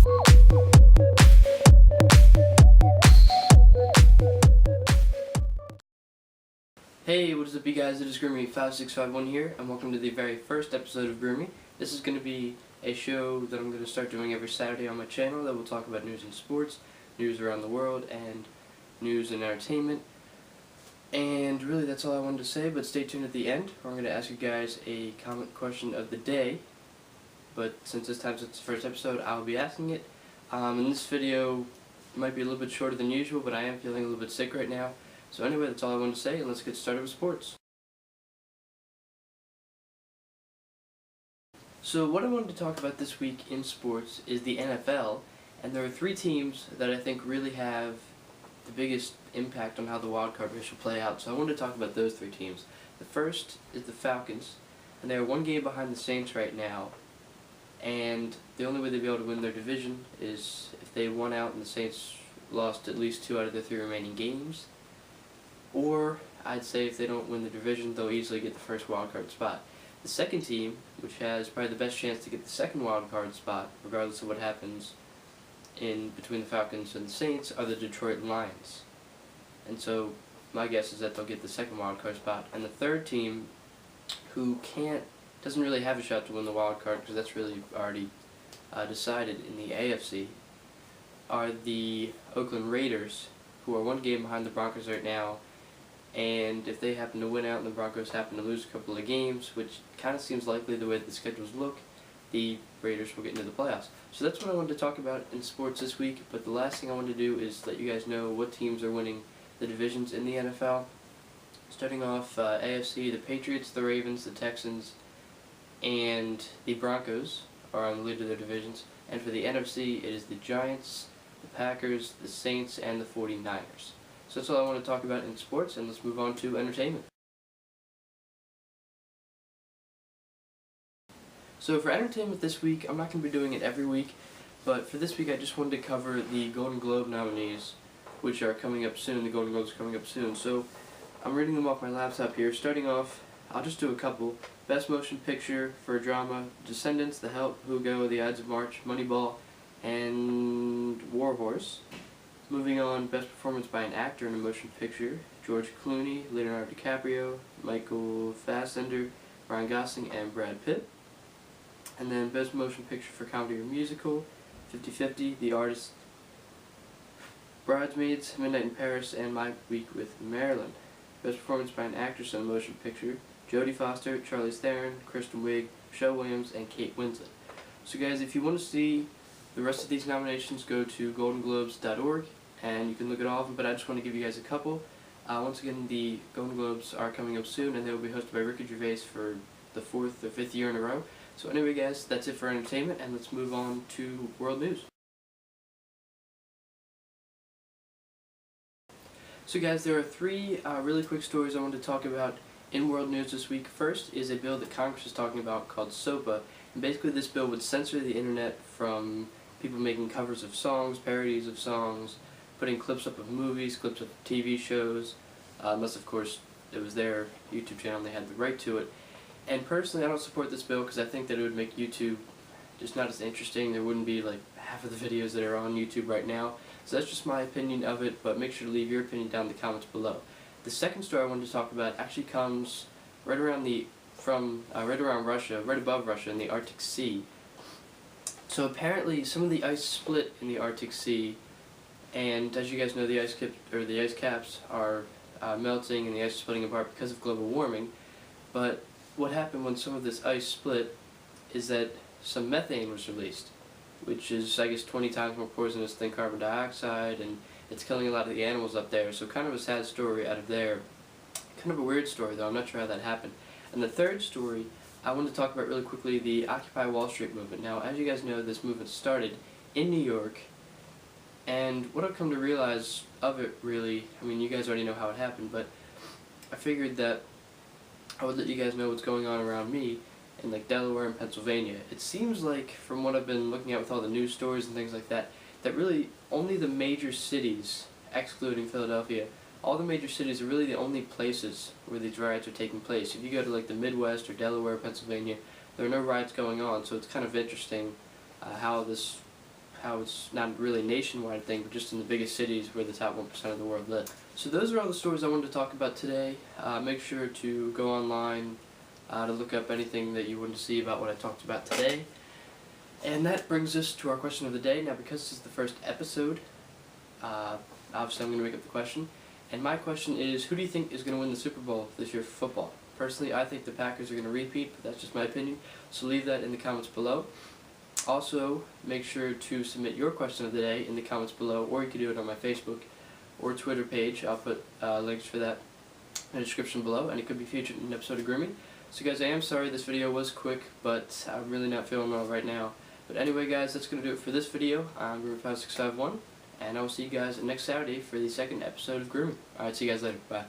Hey, what is up you guys, it is groomie5651 here, and welcome to the very first episode of Groomie. This is going to be a show that I'm going to start doing every Saturday on my channel that will talk about news and sports, news around the world, and news and entertainment. And really that's all I wanted to say, but stay tuned at the end, where I'm going to ask you guys a comment question of the day. But since this time, since the first episode, I'll be asking it. And this video might be a little bit shorter than usual, but I am feeling a little bit sick right now. So anyway, that's all I wanted to say, and let's get started with sports. So what I wanted to talk about this week in sports is the NFL, and there are three teams that I think really have the biggest impact on how the wildcard race will play out. So I wanted to talk about those three teams. The first is the Falcons, and they are one game behind the Saints right now, and the only way they'll be able to win their division is if they won out and the Saints lost at least 2 out of their 3 remaining games. Or, I'd say if they don't win the division, they'll easily get the first wildcard spot. The second team, which has probably the best chance to get the second wildcard spot, regardless of what happens in between the Falcons and the Saints, are the Detroit Lions. And so, my guess is that they'll get the second wildcard spot. And the third team, who doesn't really have a shot to win the wildcard, because that's really already decided in the AFC, are the Oakland Raiders, who are one game behind the Broncos right now. And if they happen to win out and the Broncos happen to lose a couple of games, which kind of seems likely the way the schedules look, the Raiders will get into the playoffs. So that's what I wanted to talk about in sports this week, but the last thing I wanted to do is let you guys know what teams are winning the divisions in the NFL. Starting off, AFC, the Patriots, the Ravens, the Texans, and the Broncos are on the lead of their divisions. And for the NFC, it is the Giants, the Packers, the Saints, and the 49ers. So that's all I want to talk about in sports, and let's move on to entertainment. So for entertainment this week, I'm not going to be doing it every week, but for this week I just wanted to cover the Golden Globe nominees, which are coming up soon. The Golden Globes are coming up soon. So I'm reading them off my laptop here. Starting off, I'll just do a couple. Best Motion Picture for a Drama, Descendants, The Help, Hugo, The Ides of March, Moneyball, and War Horse. Moving on, Best Performance by an Actor in a Motion Picture, George Clooney, Leonardo DiCaprio, Michael Fassbender, Ryan Gosling, and Brad Pitt. And then Best Motion Picture for Comedy or Musical, 50-50, The Artist, Bridesmaids, Midnight in Paris, and My Week with Marilyn. Best Performance by an Actress in a Motion Picture, Jodie Foster, Charlize Theron, Kristen Wiig, Michelle Williams, and Kate Winslet. So guys, if you want to see the rest of these nominations, go to goldenglobes.org and you can look at all of them, but I just want to give you guys a couple. Once again, the Golden Globes are coming up soon, and they will be hosted by Ricky Gervais for the 4th or 5th year in a row. So anyway guys, that's it for entertainment, and let's move on to world news. So guys, there are 3 really quick stories I want to talk about in world news this week. First is a bill that Congress is talking about called SOPA, and basically this bill would censor the internet from people making covers of songs, parodies of songs, putting clips up of movies, clips of TV shows, unless of course it was their YouTube channel and they had the right to it. And personally I don't support this bill because I think that it would make YouTube just not as interesting. There wouldn't be like half of the videos that are on YouTube right now. So that's just my opinion of it, but make sure to leave your opinion down in the comments below. The second story I wanted to talk about actually comes right around Russia, right above Russia in the Arctic Sea. So apparently some of the ice split in the Arctic Sea, and as you guys know, the ice caps are melting and the ice is splitting apart because of global warming. But what happened when some of this ice split is that some methane was released, which is, I guess, 20 times more poisonous than carbon dioxide, and it's killing a lot of the animals up there. So kind of a sad story out of there. Kind of a weird story though, I'm not sure how that happened. And the third story I wanted to talk about really quickly, the Occupy Wall Street movement. Now, as you guys know, this movement started in New York, and what I've come to realize of it really, I mean, you guys already know how it happened, but I figured that I would let you guys know what's going on around me in like Delaware and Pennsylvania. It seems like, from what I've been looking at with all the news stories and things like that, that really only the major cities, excluding Philadelphia, all the major cities are really the only places where these riots are taking place. If you go to like the Midwest or Delaware, Pennsylvania, there are no riots going on, so it's kind of interesting how how it's not really a nationwide thing, but just in the biggest cities where the top 1% of the world live. So those are all the stories I wanted to talk about today. Make sure to go online to look up anything that you want to see about what I talked about today. And that brings us to our question of the day. Now, because this is the first episode, obviously I'm going to make up the question. And my question is, who do you think is going to win the Super Bowl this year for football? Personally, I think the Packers are going to repeat, but that's just my opinion. So leave that in the comments below. Also, make sure to submit your question of the day in the comments below, or you can do it on my Facebook or Twitter page. I'll put links for that in the description below, and it could be featured in an episode of Groomie. So guys, I am sorry this video was quick, but I'm really not feeling well right now. But anyway guys, that's going to do it for this video. I'm Groomie5651, and I will see you guys next Saturday for the second episode of Groomie. Alright, see you guys later. Bye.